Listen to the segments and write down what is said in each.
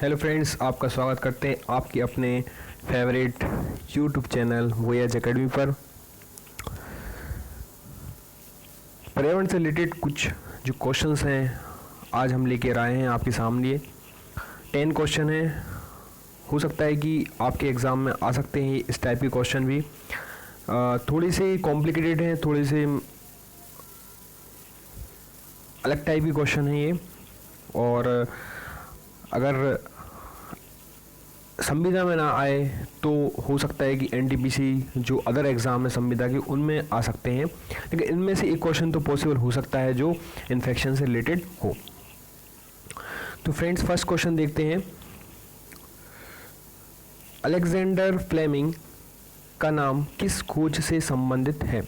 Hello friends, आपका स्वागत करते हैं आपके अपने favourite YouTube channel voyage academy पर। पर्यावरण से रिलेटेड कुछ जो क्वेश्चंस हैं आज हम लेकर आए हैं आपके सामने। 10 क्वेश्चन हैं, हो सकता है कि आपके एग्ज़ाम में आ सकते हैं इस टाइप के क्वेश्चन भी। थोड़े से कॉम्प्लिकेटेड हैं, थोड़े से अलग टाइप के क्वेश्चन हैं ये। और अगर संविदा में ना आए तो हो सकता है कि एनटीपीसी जो अदर एग्ज़ाम है संविदा के उनमें आ सकते हैं, लेकिन इनमें से एक क्वेश्चन तो पॉसिबल हो सकता है जो इन्फेक्शन से रिलेटेड हो। तो फ्रेंड्स, फर्स्ट क्वेश्चन देखते हैं। अलेक्जेंडर फ्लेमिंग का नाम किस खोज से संबंधित है?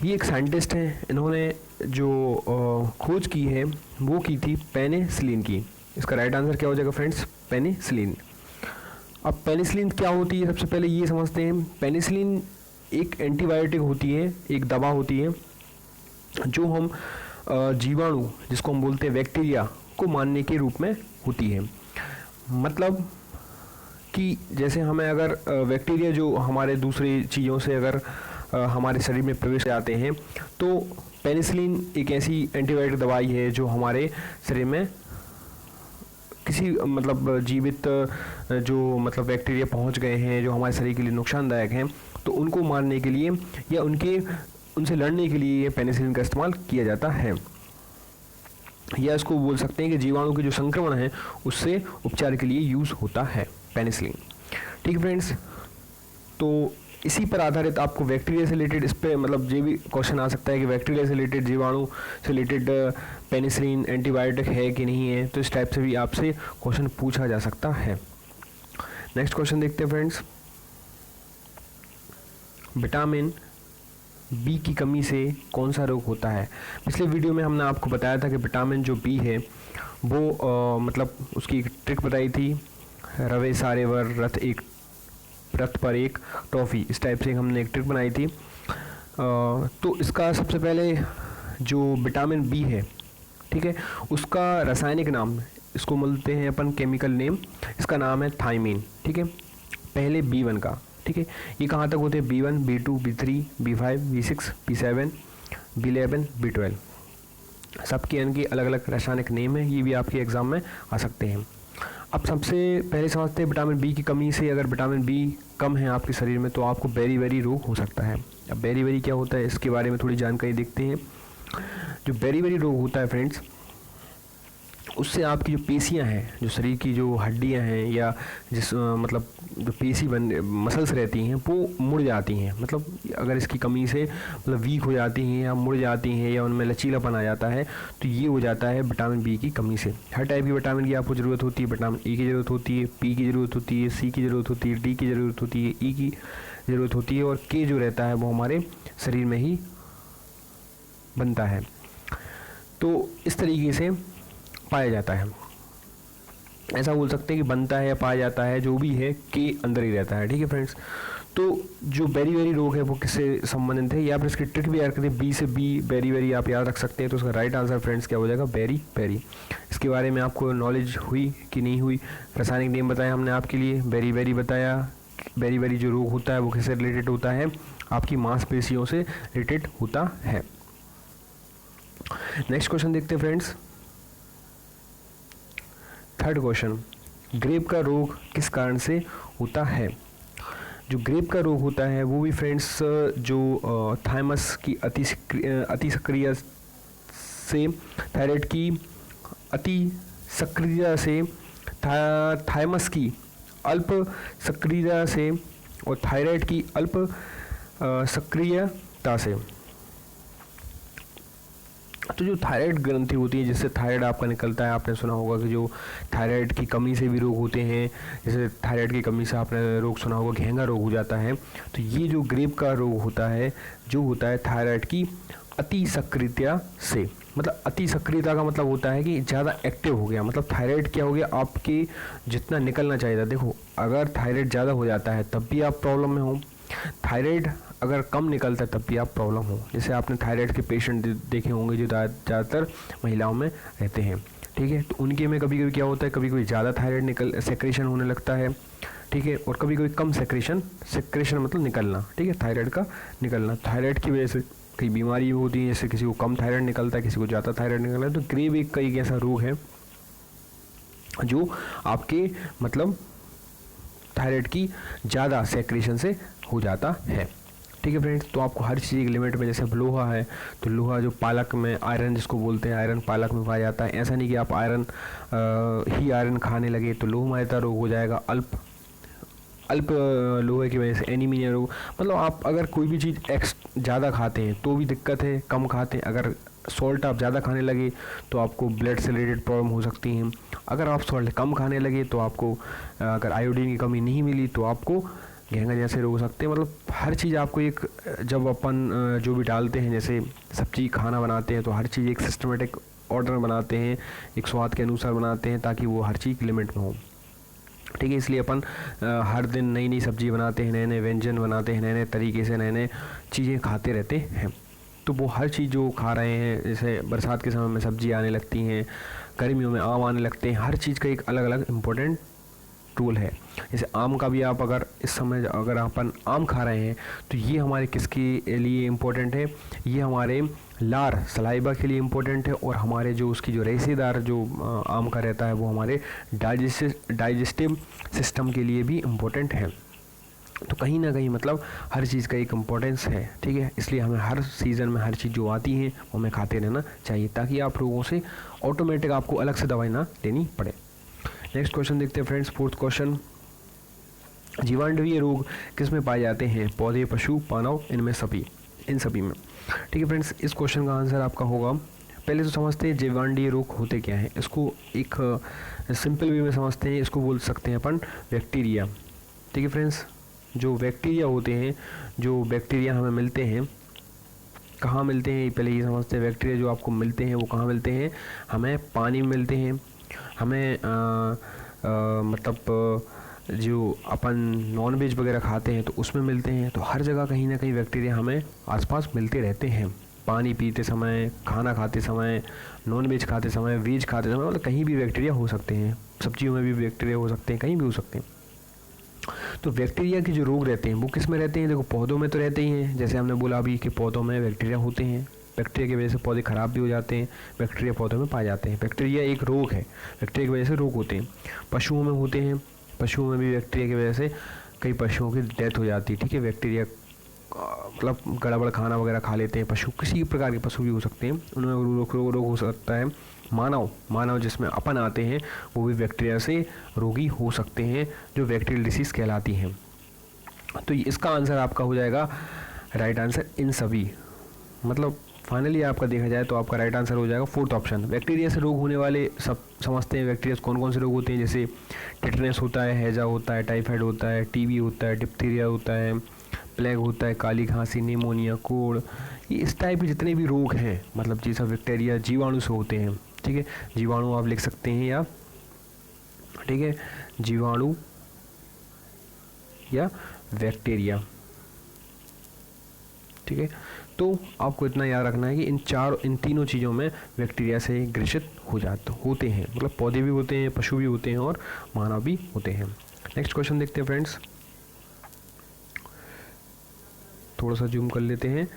ये एक साइंटिस्ट हैं, इन्होंने जो खोज की है वो की थी पेनिसिलिन की। इसका राइट आंसर क्या हो जाएगा फ्रेंड्स? पेनिसिलिन। अब पेनिसिलिन क्या होती है, सबसे पहले ये समझते हैं। पेनिसिलिन एक एंटीबायोटिक होती है, एक दवा होती है जो हम जीवाणु, जिसको हम बोलते हैं बैक्टीरिया, को मारने के रूप में होती है। मतलब कि जैसे हमें अगर बैक्टीरिया जो हमारे दूसरी चीज़ों से अगर हमारे शरीर में प्रवेश आते हैं तो पेनिसिलिन एक ऐसी एंटीबायोटिक दवाई है जो हमारे शरीर में किसी मतलब जीवित जो मतलब बैक्टीरिया पहुंच गए हैं जो हमारे शरीर के लिए नुकसानदायक हैं, तो उनको मारने के लिए या उनसे लड़ने के लिए ये पेनिसिलिन का इस्तेमाल किया जाता है। या इसको बोल सकते हैं कि जीवाणु के जो संक्रमण है उससे उपचार के लिए यूज़ होता है पेनिसिलिन। ठीक है फ्रेंड्स, तो इसी पर आधारित आपको बैक्टीरिया से रिलेटेड इस पर मतलब ये भी क्वेश्चन आ सकता है कि बैक्टीरिया से रिलेटेड, जीवाणु से रिलेटेड पेनिसिलिन एंटीबायोटिक है कि नहीं है, तो इस टाइप से भी आपसे क्वेश्चन पूछा जा सकता है। नेक्स्ट क्वेश्चन देखते हैं फ्रेंड्स। विटामिन बी की कमी से कौन सा रोग होता है? पिछले वीडियो में हमने आपको बताया था कि विटामिन जो बी है वो मतलब उसकी एक ट्रिक बताई थी, रवे सारे वर रथ पर एक टॉफ़ी, इस टाइप से हमने एक ट्रिक बनाई थी। तो इसका सबसे पहले जो विटामिन बी है, ठीक है, उसका रासायनिक नाम, इसको बोलते हैं अपन केमिकल नेम, इसका नाम है थायमीन। ठीक है, पहले B1 का। ठीक है, ये कहाँ तक होते हैं? B1, B2, B3, B5, B6, B7, B11, B12, सबके इनके अलग अलग रासायनिक नेम है, ये भी आपके एग्ज़ाम में आ सकते हैं। अब सबसे पहले समझते हैं विटामिन बी की कमी से अगर विटामिन बी कम है आपके शरीर में तो आपको बेरी रोग हो सकता है। अब बेरी क्या होता है इसके बारे में थोड़ी जानकारी देखते हैं। जो बेरी रोग होता है फ्रेंड्स, उससे आपकी जो पेशियां हैं, जो शरीर की जो हड्डियां हैं या जिस मतलब जो पेशी मसल्स रहती हैं वो मुड़ जाती हैं। मतलब अगर इसकी कमी से मतलब वीक हो जाती हैं या मुड़ जाती हैं या उनमें लचीलापन आ जाता है, तो ये हो जाता है विटामिन बी की कमी से। हर टाइप की विटामिन की आपको ज़रूरत होती है। विटामिन ए की ज़रूरत होती है, पी की ज़रूरत होती है, सी की ज़रूरत होती है, डी की ज़रूरत होती है, ई की ज़रूरत होती है, और के जो रहता है वो हमारे शरीर में ही बनता है। तो इस तरीके से पाया जाता है, ऐसा बोल सकते हैं कि बनता है या पाया जाता है, जो भी है के अंदर ही रहता है। ठीक है फ्रेंड्स, तो जो बेरी रोग है वो किससे संबंधित है, या फिर इसकी ट्रिक भी याद करें, बी से बी बेरी आप याद रख सकते हैं। तो उसका राइट आंसर फ्रेंड्स क्या हो जाएगा? बेरी। इसके बारे में आपको नॉलेज हुई कि नहीं हुई? रासायनिक नेम बताया हमने आपके लिए, बेरी बताया। बेरी जो रोग होता है वो किससे रिलेटेड होता है? आपकी मांसपेशियों से रिलेटेड होता है। नेक्स्ट क्वेश्चन देखते हैं फ्रेंड्स। थर्ड क्वेश्चन, ग्रेप का रोग किस कारण से होता है? जो ग्रेप का रोग होता है वो भी फ्रेंड्स जो थायमस की अति सक्रिय से, थायराइड की अति सक्रियता से, थायमस की अल्प सक्रियता से और थायराइड की अल्प सक्रियता से। तो जो थायराइड ग्रंथि होती है जिससे थायराइड आपका निकलता है, आपने सुना होगा कि जो थायराइड की कमी से भी रोग होते हैं, जैसे थायराइड की कमी से आपने रोग सुना होगा घेंगा रोग हो जाता है। तो ये जो ग्रेप का रोग होता है जो होता है थायराइड की अति सक्रियता से। मतलब अति सक्रियता का मतलब होता है कि ज़्यादा एक्टिव हो गया, मतलब थायराइड क्या हो गया आपके जितना निकलना चाहिए था। देखो, अगर थायराइड ज़्यादा हो जाता है तब भी आप प्रॉब्लम में हो, थायराइड अगर कम निकलता है तब भी आप प्रॉब्लम हो। जैसे आपने थायराइड के पेशेंट देखे होंगे जो ज़्यादातर महिलाओं में रहते हैं। ठीक है। तो उनके में कभी कभी क्या होता है, कभी कभी ज़्यादा थायराइड सेक्रेशन होने लगता है, ठीक है, और कभी कभी कम सेक्रेशन मतलब निकलना, ठीक है, थायराइड का निकलना। थायराइड की वजह से कई बीमारी होती है, जैसे किसी को कम थायराइड निकलता है, किसी को ज़्यादा थायराइड निकलता है। तो ग्रेव एक कई ऐसा रोग है जो आपके मतलब थायराइड की ज़्यादा सेक्रेशन से हो जाता है, ठीक है फ्रेंड्स। तो आपको हर चीज़ एक लिमिट में, जैसे अब लोहा है तो लोहा जो पालक में आयरन जिसको बोलते हैं, आयरन पालक में पाया जाता है। ऐसा नहीं कि आप आयरन खाने लगे तो लोहमायता रोग हो जाएगा, अल्प लोहे की वजह से एनीमिया रोग। मतलब आप अगर कोई भी चीज़ ज़्यादा खाते हैं तो भी दिक्कत है, कम खाते हैं अगर सॉल्ट आप ज़्यादा खाने लगे तो आपको ब्लड से रिलेटेड प्रॉब्लम हो सकती हैं। अगर आप सॉल्ट कम खाने लगे तो आपको अगर आयोडीन की कमी नहीं मिली तो आपको घेंगा जैसे रोग हो सकते हैं। मतलब हर चीज़ आपको एक, जब अपन जो भी डालते हैं, जैसे सब्जी खाना बनाते हैं तो हर चीज़ एक सिस्टमेटिक ऑर्डर बनाते हैं, एक स्वाद के अनुसार बनाते हैं ताकि वो हर चीज़ लिमिट में हो, ठीक है। इसलिए अपन हर दिन नई नई सब्जी बनाते हैं, नए नए व्यंजन बनाते हैं, नए नए तरीके से नए नए चीज़ें खाते रहते हैं। तो वो हर चीज़ जो खा रहे हैं, जैसे बरसात के समय में सब्जी आने लगती हैं, गर्मियों में आम आने लगते हैं, हर चीज़ का एक अलग अलग इम्पोर्टेंट रूल है। जैसे आम का भी आप अगर इस समय अगर अपन आम खा रहे हैं तो ये हमारे किसके लिए इम्पोर्टेंट है, ये हमारे लार सलाइबा के लिए इम्पोर्टेंट है, और हमारे जो उसकी जो रेशेदार जो आम का रहता है वो हमारे डाइजेस्टिव सिस्टम के लिए भी इम्पोर्टेंट है। तो कहीं ना कहीं मतलब हर चीज़ का एक इम्पोर्टेंस है, ठीक है। इसलिए हमें हर सीज़न में हर चीज़ जो आती है वो हमें खाते रहना चाहिए ताकि आप रोगों से ऑटोमेटिक आपको अलग से दवाई ना लेनी पड़े। नेक्स्ट क्वेश्चन देखते हैं फ्रेंड्स, फोर्थ क्वेश्चन, जीवाणुवीय रोग किस में पाए जाते हैं, पौधे, पशु, मानव, इन सभी में, ठीक है फ्रेंड्स। इस क्वेश्चन का आंसर आपका होगा, पहले तो समझते हैं जीवाणुवीय रोग होते क्या हैं। इसको एक सिंपल वे में समझते हैं, इसको बोल सकते हैं अपन बैक्टीरिया, ठीक है फ्रेंड्स। जो बैक्टीरिया होते हैं, जो बैक्टीरिया हमें मिलते हैं, कहाँ मिलते हैं पहले ये समझते हैं। बैक्टीरिया जो आपको मिलते हैं वो कहाँ मिलते हैं, हमें पानी में मिलते हैं, हमें मतलब जो अपन नॉन वेज वगैरह खाते हैं तो उसमें मिलते हैं। तो हर जगह कहीं ना कहीं बैक्टीरिया हमें आसपास मिलते रहते हैं, पानी पीते समय, खाना खाते समय, नॉन वेज खाते समय, वेज खाते समय, मतलब कहीं भी बैक्टीरिया हो सकते हैं, सब्जियों में भी बैक्टीरिया हो सकते हैं, कहीं भी हो सकते हैं। तो बैक्टीरिया के जो रोग रहते हैं वो किस में रहते हैं, देखो पौधों में तो रहते ही हैं, जैसे हमने बोला अभी कि पौधों में बैक्टीरिया होते हैं, बैक्टीरिया की वजह से पौधे ख़राब भी हो जाते हैं, बैक्टीरिया पौधों में पाए जाते हैं। बैक्टीरिया एक रोग है, बैक्टीरिया की वजह से रोग होते हैं। पशुओं में होते हैं, पशुओं में भी बैक्टीरिया की वजह से कई पशुओं की डेथ हो जाती है, ठीक है। बैक्टीरिया मतलब गड़बड़ खाना वगैरह खा लेते हैं पशु, किसी प्रकार के पशु भी हो सकते हैं, उनमें रोग हो सकता है। मानव जिसमें अपन आते हैं वो भी बैक्टीरिया से रोगी हो सकते हैं, जो बैक्टीरियल डिसीज़ कहलाती हैं। तो इसका आंसर आपका हो जाएगा राइट आंसर इन सभी, मतलब फाइनली आपका देखा जाए तो आपका राइट आंसर हो जाएगा फोर्थ ऑप्शन। बैक्टीरिया से रोग होने वाले सब समझते हैं, बैक्टीरिया से कौन कौन से रोग होते हैं, जैसे टिटनेस होता है, हैजा होता है, टाइफाइड होता है, टीबी होता है, डिप्थीरिया होता है, प्लेग होता है, काली खांसी, निमोनिया, कोड़, ये इस टाइप के जितने भी रोग हैं मतलब ये सब बैक्टीरिया जीवाणु से होते हैं, ठीक है। जीवाणु आप लिख सकते हैं या, ठीक है, जीवाणु या बैक्टीरिया, ठीक है। तो आपको इतना याद रखना है कि इन तीनों चीज़ों में बैक्टीरिया से ग्रसित होते हैं, मतलब पौधे भी होते हैं, पशु भी होते हैं और मानव भी होते हैं। नेक्स्ट क्वेश्चन देखते हैं फ्रेंड्स, थोड़ा सा जूम कर लेते हैं।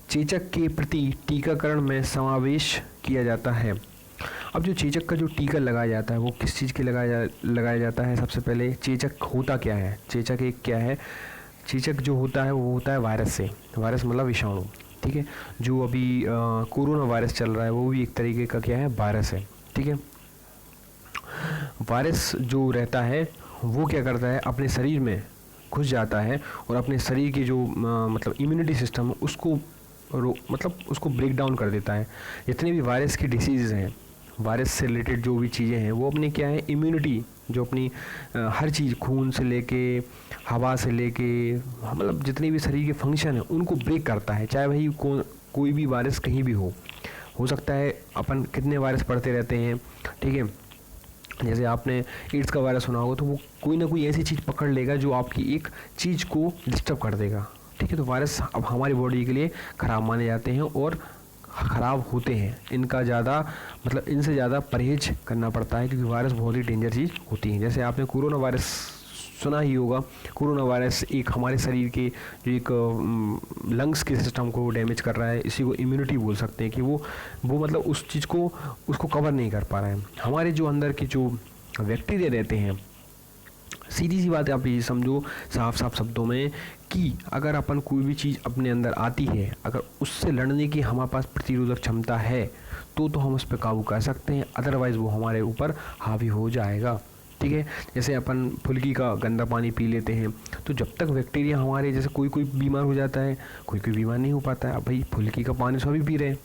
चेचक के प्रति टीकाकरण में समावेश किया जाता है। अब जो चेचक का जो टीका लगाया जाता है वो किस चीज़ के लगाया जाता है, सबसे पहले चेचक होता क्या है, चेचक एक क्या है, चेचक जो होता है वो होता है वायरस से, वायरस मतलब विषाणु, ठीक है। जो अभी कोरोना वायरस चल रहा है वो भी एक तरीके का क्या है, वायरस है, ठीक है। वायरस जो रहता है वो क्या करता है, अपने शरीर में घुस जाता है और अपने शरीर की जो मतलब इम्यूनिटी सिस्टम उसको मतलब उसको ब्रेक डाउन कर देता है। जितने भी वायरस की डिसीज़ हैं, वायरस से रिलेटेड जो भी चीज़ें हैं वो अपनी क्या है, इम्यूनिटी जो अपनी हर चीज़ खून से लेके हवा से लेके मतलब जितने भी शरीर के फंक्शन हैं उनको ब्रेक करता है। चाहे वही कोई भी वायरस कहीं भी हो सकता है। अपन कितने वायरस पढ़ते रहते हैं, ठीक है। जैसे आपने एड्स का वायरस सुना होगा तो वो कोई ना कोई ऐसी चीज़ पकड़ लेगा जो आपकी एक चीज़ को डिस्टर्ब कर देगा, ठीक है। तो वायरस अब हमारी बॉडी के लिए ख़राब माने जाते हैं और ख़राब होते हैं, इनका ज़्यादा मतलब इनसे ज़्यादा परहेज करना पड़ता है, क्योंकि वायरस बहुत ही डेंजर चीज़ होती है। जैसे आपने कोरोना वायरस सुना ही होगा। कोरोना वायरस एक हमारे शरीर के जो एक लंग्स के सिस्टम को डैमेज कर रहा है, इसी को इम्यूनिटी बोल सकते हैं कि वो मतलब उस चीज़ को उसको कवर नहीं कर पा रहा है। हमारे जो अंदर के जो बैक्टीरिया रहते हैं, सीधी सी बात है, आप ये समझो साफ साफ शब्दों में कि अगर अपन कोई भी चीज़ अपने अंदर आती है, अगर उससे लड़ने की हमारे पास प्रतिरोधक क्षमता है तो हम उस पर काबू कर सकते हैं, अदरवाइज़ वो हमारे ऊपर हावी हो जाएगा। ठीक है, जैसे अपन फुल्की का गंदा पानी पी लेते हैं, तो जब तक बैक्टीरिया हमारे, जैसे कोई कोई बीमार हो जाता है, कोई कोई बीमार नहीं हो पाता है। अब भाई फुल्की का पानी सभी पी रहे हैं,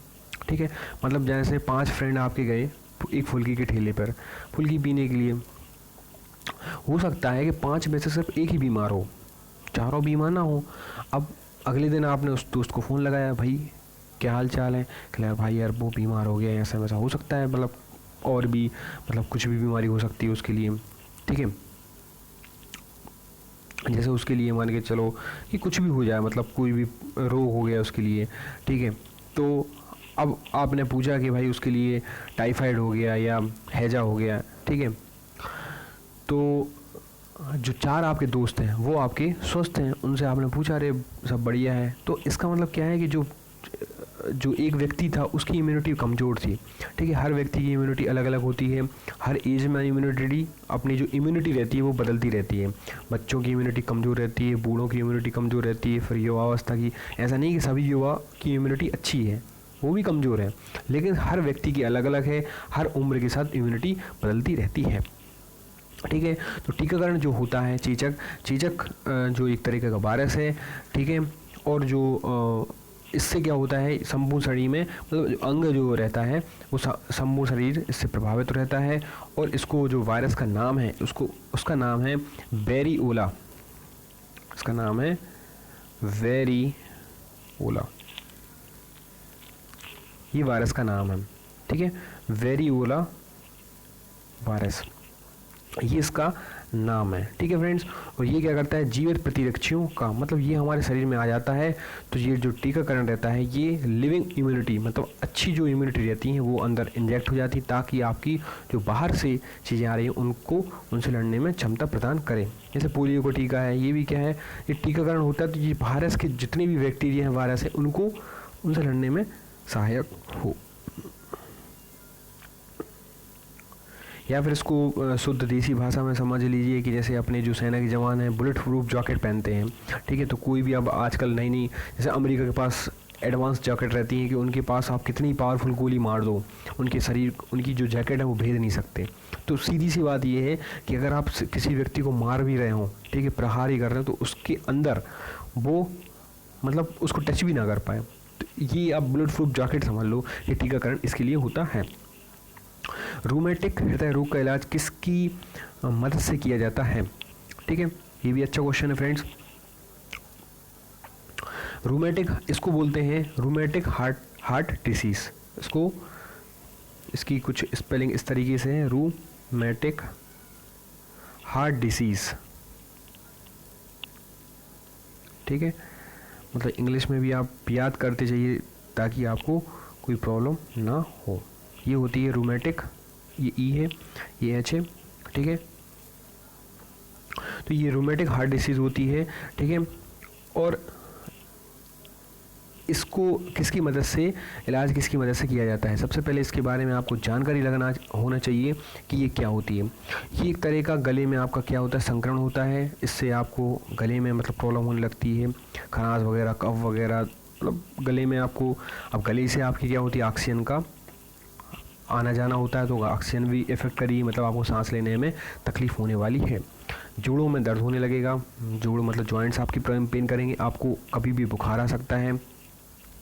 ठीक है, मतलब जैसे 5 फ्रेंड आपके गए एक फुल्की के ठेले पर फुल्की पीने के लिए, हो सकता है कि 5 में से सिर्फ एक ही बीमार हो, चारों बीमार ना हो। अब अगले दिन आपने उस दोस्त को फ़ोन लगाया, भाई क्या हाल चाल है, कहला भाई यार वो बीमार हो गया, ऐसा वैसा हो सकता है, मतलब और भी मतलब कुछ भी बीमारी हो सकती है उसके लिए। ठीक है, जैसे उसके लिए मान के चलो कि कुछ भी हो जाए, मतलब कोई भी रोग हो गया उसके लिए। ठीक है, तो अब आपने पूछा कि भाई उसके लिए टाइफाइड हो गया या हैजा हो गया। ठीक है, तो जो 4 आपके दोस्त हैं वो आपके स्वस्थ हैं, उनसे आपने पूछा अरे सब बढ़िया है, तो इसका मतलब क्या है कि जो एक व्यक्ति था उसकी इम्यूनिटी कमज़ोर थी। ठीक है, हर व्यक्ति की इम्यूनिटी अलग अलग होती है, हर एज में इम्यूनिटी अपनी जो इम्यूनिटी रहती है वो बदलती रहती है। बच्चों की इम्यूनिटी कमज़ोर रहती है, बूढ़ों की इम्यूनिटी कमज़ोर रहती है, फिर युवावस्था की। ऐसा नहीं कि सभी युवा की इम्यूनिटी अच्छी है, वो भी कमज़ोर है, लेकिन हर व्यक्ति की अलग अलग है, हर उम्र के साथ इम्यूनिटी बदलती रहती है। ठीक है, तो टीकाकरण जो होता है, चेचक जो एक तरीके का वायरस है। ठीक है, और जो इससे क्या होता है, संपूर्ण शरीर में मतलब अंग जो रहता है वो संपूर्ण शरीर इससे प्रभावित रहता है। और इसको जो वायरस का नाम है उसका नाम है वेरिओला। इसका नाम है वेरिओला, ये वायरस का नाम है। ठीक है, वेरिओला वायरस, ये इसका नाम है। ठीक है फ्रेंड्स, और ये क्या करता है, जीवित प्रतिरक्षियों का मतलब ये हमारे शरीर में आ जाता है। तो ये जो टीकाकरण रहता है ये लिविंग इम्यूनिटी, मतलब अच्छी जो इम्यूनिटी रहती है वो अंदर इंजेक्ट हो जाती है, ताकि आपकी जो बाहर से चीज़ें आ रही हैं उनसे लड़ने में क्षमता प्रदान करें। जैसे पोलियो का टीका है, ये भी क्या है, ये टीकाकरण होता है तो ये वायरस के जितने भी बैक्टीरिया हैं, वायरस है, उनसे लड़ने में सहायक हो। या फिर इसको शुद्ध देसी भाषा में समझ लीजिए कि जैसे अपने जो सेना के जवान हैं बुलेट प्रूफ जैकेट पहनते हैं। ठीक है, तो कोई भी अब आजकल नई जैसे अमेरिका के पास एडवांस जैकेट रहती है कि उनके पास आप कितनी पावरफुल गोली मार दो, उनकी जो जैकेट है वो भेद नहीं सकते। तो सीधी सी बात ये है कि अगर आप किसी व्यक्ति को मार भी रहे हों, ठीक है, प्रहार ही कर रहे हो, तो उसके अंदर वो मतलब उसको टच भी ना कर पाए। तो ये आप बुलेट प्रूफ जैकेट समझ लो, ये टीकाकरण इसके लिए होता है। रूमेटिक हृदय रोग का इलाज किसकी मदद से किया जाता है? ठीक है, ये भी अच्छा क्वेश्चन है फ्रेंड्स। रूमेटिक इसको बोलते हैं रूमेटिक हार्ट डिसीज। इसकी कुछ स्पेलिंग इस तरीके से है, रूमेटिक हार्ट डिसीज। ठीक है, मतलब इंग्लिश में भी आप याद करते जाइए ताकि आपको कोई प्रॉब्लम ना हो। ये होती है रूमेटिक, ये ई है, ये एच है। ठीक है, तो ये रूमेटिक हार्ट डिसीज़ होती है। ठीक है, और इसको किसकी मदद से इलाज किसकी मदद से किया जाता है? सबसे पहले इसके बारे में आपको जानकारी होना चाहिए कि ये क्या होती है। ये एक तरह का गले में आपका क्या होता है, संक्रमण होता है। इससे आपको गले में मतलब प्रॉब्लम होने लगती है, खराश वगैरह, कफ वगैरह, मतलब गले में आपको, अब गले से आपकी क्या होती है, ऑक्सीजन का आना जाना होता है, तो ऑक्सीजन भी इफेक्ट करेगी, मतलब आपको सांस लेने में तकलीफ़ होने वाली है। जोड़ों में दर्द होने लगेगा, जोड़ मतलब जॉइंट्स आपकी पेन करेंगे, आपको कभी भी बुखार आ सकता है।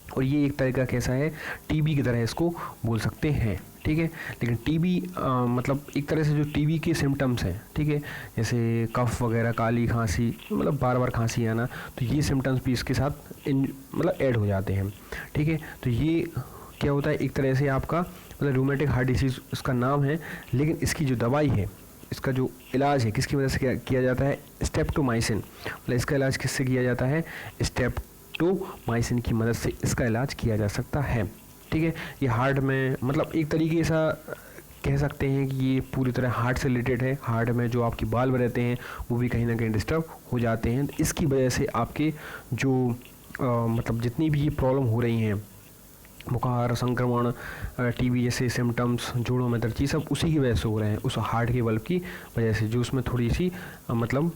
और ये एक तरह का कैसा है, टीबी की तरह इसको बोल सकते हैं। ठीक है, लेकिन टीबी मतलब एक तरह से जो टीबी के सिम्टम्स हैं, ठीक है, जैसे कफ वगैरह, काली खांसी, मतलब बार बार खांसी आना, तो ये सिम्टम्स भी इसके साथ मतलब ऐड हो जाते हैं। ठीक है, तो ये क्या होता है, एक तरह से आपका मतलब रूमेटिक हार्ट डिसीज़ इसका नाम है, लेकिन इसकी जो दवाई है, इसका जो इलाज है किसकी वजह से किया जाता है, स्ट्रेप्टोमाइसिन। मतलब इसका इलाज किससे किया जाता है, स्ट्रेप्टोमाइसिन की मदद से इसका इलाज किया जा सकता है। ठीक है। ये हार्ट में मतलब एक तरीके सा कह सकते हैं कि ये पूरी तरह हार्ट से रिलेटेड है। हार्ट में जो आपकी बाल्ब रहते हैं वो भी कहीं ना कहीं डिस्टर्ब हो जाते हैं। इसकी वजह से आपके जो मतलब जितनी भी ये प्रॉब्लम हो रही हैं, बुखार, संक्रमण, टीबी जैसे सिम्टम्स, जोड़ों में दर्द, ये सब उसी की वजह से हो रहे हैं, उस हार्ट के बल्ब की वजह से, जो उसमें थोड़ी सी मतलब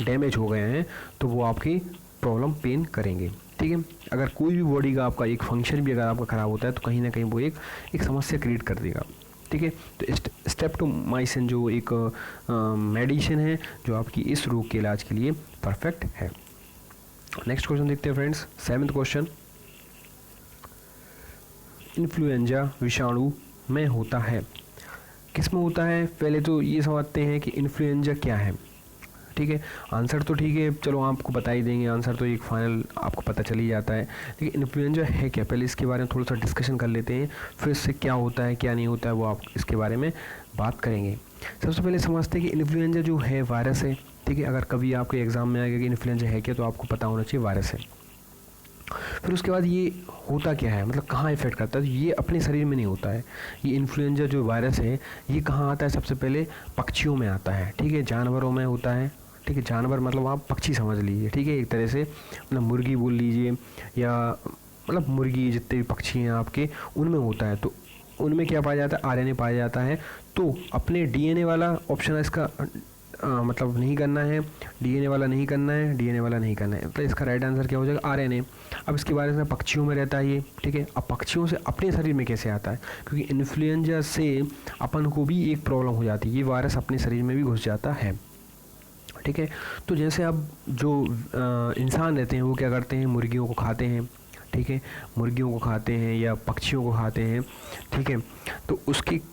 डैमेज हो गए हैं, तो वो आपकी प्रॉब्लम पेन करेंगे। ठीक है। अगर कोई भी बॉडी का आपका एक फंक्शन भी अगर आपका ख़राब होता है तो कहीं ना कहीं वो एक समस्या क्रिएट कर देगा। ठीक है। तो स्ट्रेप्टोमाइसिन जो एक मेडिसिन है जो आपकी इस रोग के इलाज के लिए परफेक्ट है। नेक्स्ट क्वेश्चन देखते हैं फ्रेंड्स, 7th क्वेश्चन। इन्फ्लुएंजा विषाणु में होता है, किस में होता है? पहले तो ये समझते हैं कि इन्फ्लुएंजा क्या है। ठीक है। आंसर तो ठीक है, चलो आपको बता ही देंगे, आंसर तो एक फाइनल आपको पता चल ही जाता है। लेकिन इन्फ्लुएंजा है क्या, पहले इसके बारे में थोड़ा सा डिस्कशन कर लेते हैं, फिर इससे क्या होता है क्या नहीं होता है वो आप इसके बारे में बात करेंगे। सबसे पहले समझते हैं कि इन्फ्लुएंजा जो है वायरस है। ठीक है। अगर कभी आपके एग्जाम में आएगा कि इन्फ्लुएंजा है क्या, तो आपको पता होना चाहिए वायरस है। फिर उसके बाद ये होता क्या है, मतलब कहाँ इफेक्ट करता है? तो ये अपने शरीर में नहीं होता है। ये इन्फ्लुएंजा जो वायरस है ये कहाँ आता है? सबसे पहले पक्षियों में आता है। ठीक है। जानवरों में होता है। ठीक है। जानवर मतलब आप पक्षी समझ लीजिए। ठीक है। एक तरह से मतलब मुर्गी बोल लीजिए, या मतलब मुर्गी, जितने भी पक्षी हैं आपके, उनमें होता है। तो उनमें क्या पाया जाता है? आरएनए पाया जाता है। तो अपने डीएनए वाला ऑप्शन है इसका मतलब नहीं करना है, डीएनए वाला नहीं करना है, डीएनए वाला नहीं करना है, तो इसका राइट आंसर क्या हो जाएगा? आरएनए। अब इसके बारे में पक्षियों में रहता है ये। ठीक है। अब पक्षियों से अपने शरीर में कैसे आता है? क्योंकि इन्फ्लुएंजा से अपन को भी एक प्रॉब्लम हो जाती है, ये वायरस अपने शरीर में भी घुस जाता है। ठीक है। तो जैसे अब जो इंसान रहते हैं वो क्या करते हैं? मुर्गियों को खाते हैं। ठीक है। मुर्गियों को खाते हैं या पक्षियों को खाते हैं। ठीक है। तो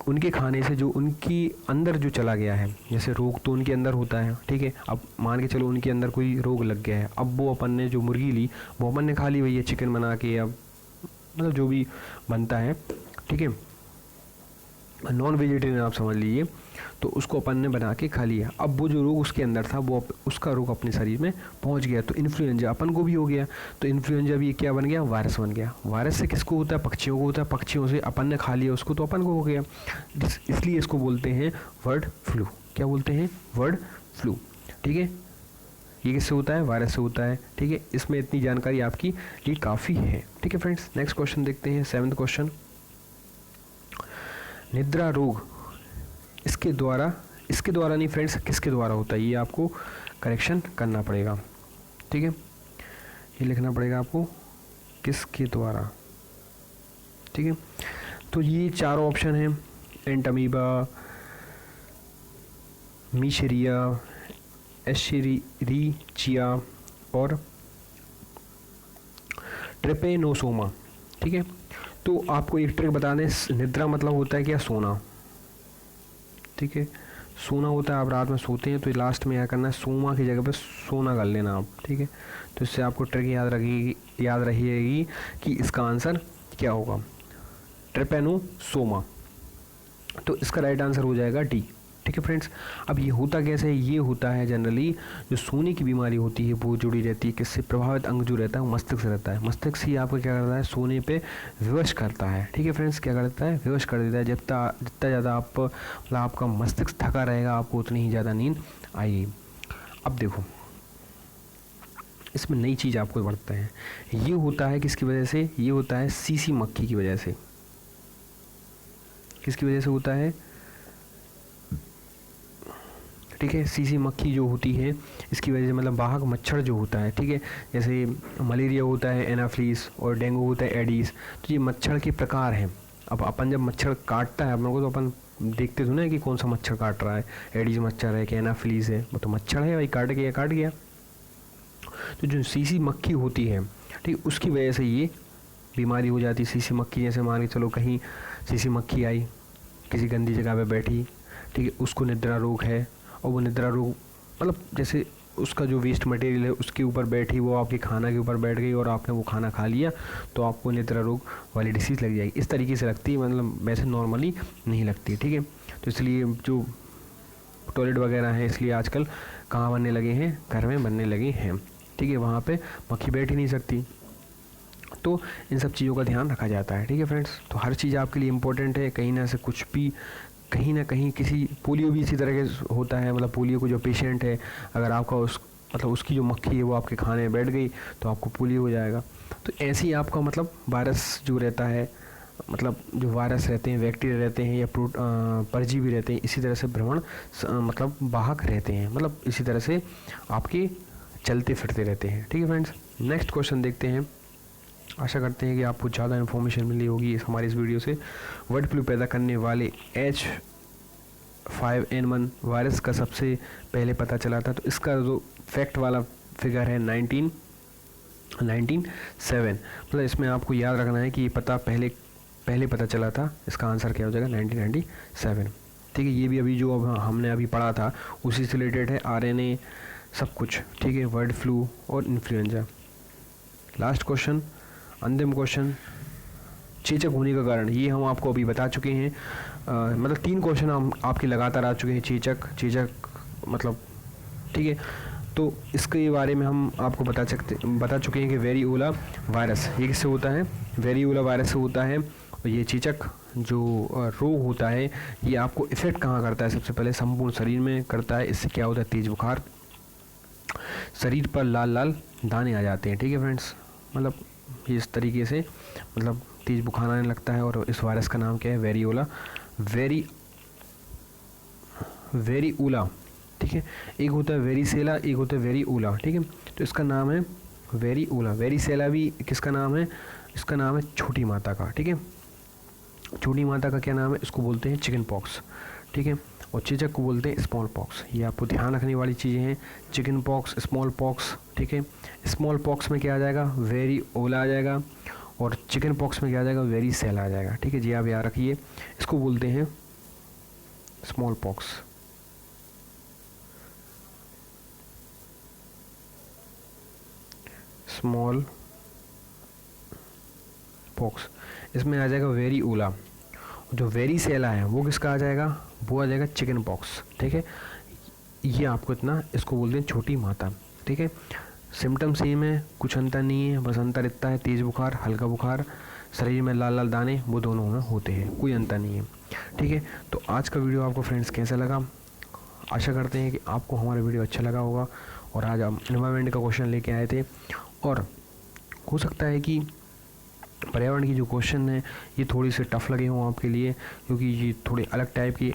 उनके खाने से जो उनकी अंदर जो चला गया है, जैसे रोग तो उनके अंदर होता है। ठीक है। अब मान के चलो उनके अंदर कोई रोग लग गया है, अब वो अपन ने जो मुर्गी ली वो अपन ने खा ली, भैया चिकन बना के या मतलब जो भी बनता है। ठीक है। नॉन वेजिटेरियन आप समझ लीजिए, तो उसको अपन ने बना के खा लिया। अब वो जो रोग उसके अंदर था वो उसका रोग अपने शरीर में पहुंच गया, तो इन्फ्लुएंजा अपन को भी हो गया। तो इन्फ्लुएंजा भी क्या बन गया? वायरस बन गया। वायरस से किसको होता है? पक्षियों को होता है। पक्षियों से अपन ने खा लिया उसको, तो अपन को हो गया। इसलिए इसको बोलते हैं बर्ड फ्लू। क्या बोलते हैं? Bird flu. ठीक है। ये किससे होता है? वायरस से होता है। ठीक है। इसमें इतनी जानकारी आपकी ये काफ़ी है। ठीक है फ्रेंड्स, नेक्स्ट क्वेश्चन देखते हैं, 7th क्वेश्चन। निद्रा रोग इसके द्वारा नहीं फ्रेंड्स, किसके द्वारा होता है? ये आपको करेक्शन करना पड़ेगा। ठीक है। ये लिखना पड़ेगा आपको, किसके द्वारा। ठीक है। तो ये चारों ऑप्शन हैं, एंटमीबा, मीशेरिया, एशेरिचिया और ट्रिपेनोसोमा। ठीक है। तो आपको एक ट्रिक बता दें, निद्रा मतलब होता है क्या? सोना। ठीक है। सोना होता है, आप रात में सोते हैं तो लास्ट में क्या करना है? सोमा की जगह पे सोना कर लेना आप। ठीक है। तो इससे आपको ट्रिक याद रहेगी कि इसका आंसर क्या होगा? ट्रिपेनोसोमा। तो इसका राइट आंसर हो जाएगा डी। ठीक है फ्रेंड्स। अब ये होता कैसे है? ये होता है जनरली जो सोने की बीमारी होती है वो जुड़ी रहती है, किससे? प्रभावित अंग जो रहता है वो मस्तिष्क से रहता है। मस्तिष्क ही आपको क्या करता है? सोने पे विवश करता है। ठीक है फ्रेंड्स, क्या करता है? विवश कर देता है। जितना ज़्यादा आप मतलब आपका मस्तिष्क थका रहेगा, आपको उतनी ही ज़्यादा नींद आएगी। अब देखो इसमें नई चीज़ आपको बढ़ता है, ये होता है किसकी वजह से? ये होता है सीसी मक्खी की वजह से। किसकी वजह से होता है? ठीक है। सीसी मक्खी जो होती है इसकी वजह से, मतलब वाहक मच्छर जो होता है। ठीक है। जैसे मलेरिया होता है एनाफ्लीस और डेंगू होता है एडीज। तो ये मच्छर के प्रकार हैं। अब अपन जब मच्छर काटता है अपन को, तो अपन देखते तो ना कि कौन सा मच्छर काट रहा है, एडीज मच्छर है कि एनाफ्लीस है, वो तो मच्छर है भाई, काट गया। तो जो सीसी मक्खी होती है, ठीक, उसकी वजह से ये बीमारी हो जाती है। सीसी मक्खी, जैसे मान के चलो कहीं सीसी मक्खी आई, किसी गंदी जगह पे बैठी, ठीक है, उसको निद्रा रोग है, और वो निद्रा रोग मतलब जैसे उसका जो वेस्ट मटेरियल है उसके ऊपर बैठी, वो आपके खाना के ऊपर बैठ गई और आपने वो खाना खा लिया, तो आपको निद्रा रोग वाली डिसीज़ लग जाएगी। इस तरीके से लगती है, मतलब वैसे नॉर्मली नहीं लगती। ठीक है। तो इसलिए जो टॉयलेट वगैरह हैं, इसलिए आजकल कहाँ बनने लगे हैं? घर में बनने लगे हैं। ठीक है। वहाँ पे मक्खी बैठ ही नहीं सकती। तो इन सब चीज़ों का ध्यान रखा जाता है। ठीक है फ्रेंड्स, तो हर चीज़ आपके लिए इम्पोर्टेंट है, कहीं ना से कुछ भी कहीं ना कहीं किसी पोलियो भी इसी तरह के होता है, मतलब पोलियो को जो पेशेंट है अगर आपका उसकी जो मक्खी है वो आपके खाने में बैठ गई तो आपको पोलियो हो जाएगा। तो ऐसे ही आपका मतलब वायरस जो रहता है, मतलब जो वायरस रहते हैं, बैक्टीरिया रहते हैं या परजीवी रहते हैं, इसी तरह से भ्रमण मतलब वाहक रहते हैं, मतलब इसी तरह से आपके चलते फिरते रहते हैं। ठीक है फ्रेंड्स, नेक्स्ट क्वेश्चन देखते हैं। आशा करते हैं कि आपको ज़्यादा इन्फॉर्मेशन मिली होगी हमारी इस वीडियो से। बर्ड फ्लू पैदा करने वाले H5N1 वायरस का सबसे पहले पता चला था, तो इसका जो फैक्ट वाला फिगर है 1997, मतलब इसमें आपको याद रखना है कि ये पहले पता चला था, इसका आंसर क्या हो जाएगा 1997। ठीक है, ये भी अभी जो हमने अभी पढ़ा था उसी से रिलेटेड है, RNA सब कुछ। ठीक है, बर्ड फ्लू और इन्फ्लुएंजा। लास्ट क्वेश्चन, अंतिम क्वेश्चन, चेचक होने का कारण, ये हम आपको अभी बता चुके हैं। मतलब 3 क्वेश्चन हम आपके लगातार आ चुके हैं, चेचक मतलब। ठीक है, तो इसके बारे में हम आपको बता चुके हैं कि वेरियोला वायरस ये किससे होता है, वेरियोला वायरस से होता है। और ये चेचक जो रोग होता है ये आपको इफ़ेक्ट कहाँ करता है, सबसे पहले संपूर्ण शरीर में करता है। इससे क्या होता है, तेज बुखार, शरीर पर लाल लाल दाने आ जाते हैं। ठीक है फ्रेंड्स, मतलब ये इस तरीके से मतलब तेज बुखार आने लगता है। और इस वायरस का नाम क्या है, वेरियोला, वेरिओला। ठीक है, एक होता है वेरिसेला, एक होता है वेरिओला। ठीक है, तो इसका नाम है वेरिओला। वेरिसेला भी किसका नाम है, इसका नाम है छोटी माता का। ठीक है, छोटी माता का क्या नाम है, इसको बोलते हैं चिकन पॉक्स। ठीक है, और चेचक को बोलते हैं स्मॉल पॉक्स। ये आपको ध्यान रखने वाली चीज़ें हैं, चिकन पॉक्स, स्मॉल पॉक्स। ठीक है, स्मॉल पॉक्स में क्या आ जाएगा, वेरिओला आ जाएगा, और चिकन पॉक्स में क्या आ जाएगा, वेरिसेला आ जाएगा। ठीक है जी, आप याद रखिए, इसको बोलते हैं स्मॉल पॉक्स। स्मॉल पॉक्स, इसमें आ जाएगा वेरिओला। जो वेरिसेला है वो किसका आ जाएगा, वो आ जाएगा चिकन पॉक्स। ठीक है, ये आपको इतना, इसको बोलते हैं छोटी माता। ठीक है, सिम्टम सेम है, कुछ अंतर नहीं है, बस अंतर इतना है, तेज़ बुखार, हल्का बुखार, शरीर में लाल लाल दाने, वो दोनों में होते हैं, कोई अंतर नहीं है। ठीक है, तो आज का वीडियो आपको फ्रेंड्स कैसा लगा, आशा करते हैं कि आपको हमारा वीडियो अच्छा लगा होगा। और आज हम एनवायरनमेंट का क्वेश्चन लेके आए थे, और हो सकता है कि पर्यावरण की जो क्वेश्चन है ये थोड़ी सी टफ लगे हों आपके लिए, क्योंकि ये थोड़े अलग टाइप की,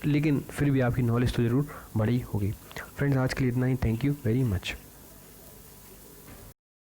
लेकिन फिर भी आपकी नॉलेज तो ज़रूर बड़ी होगी। फ्रेंड्स, आज के लिए इतना ही। Thank you very much.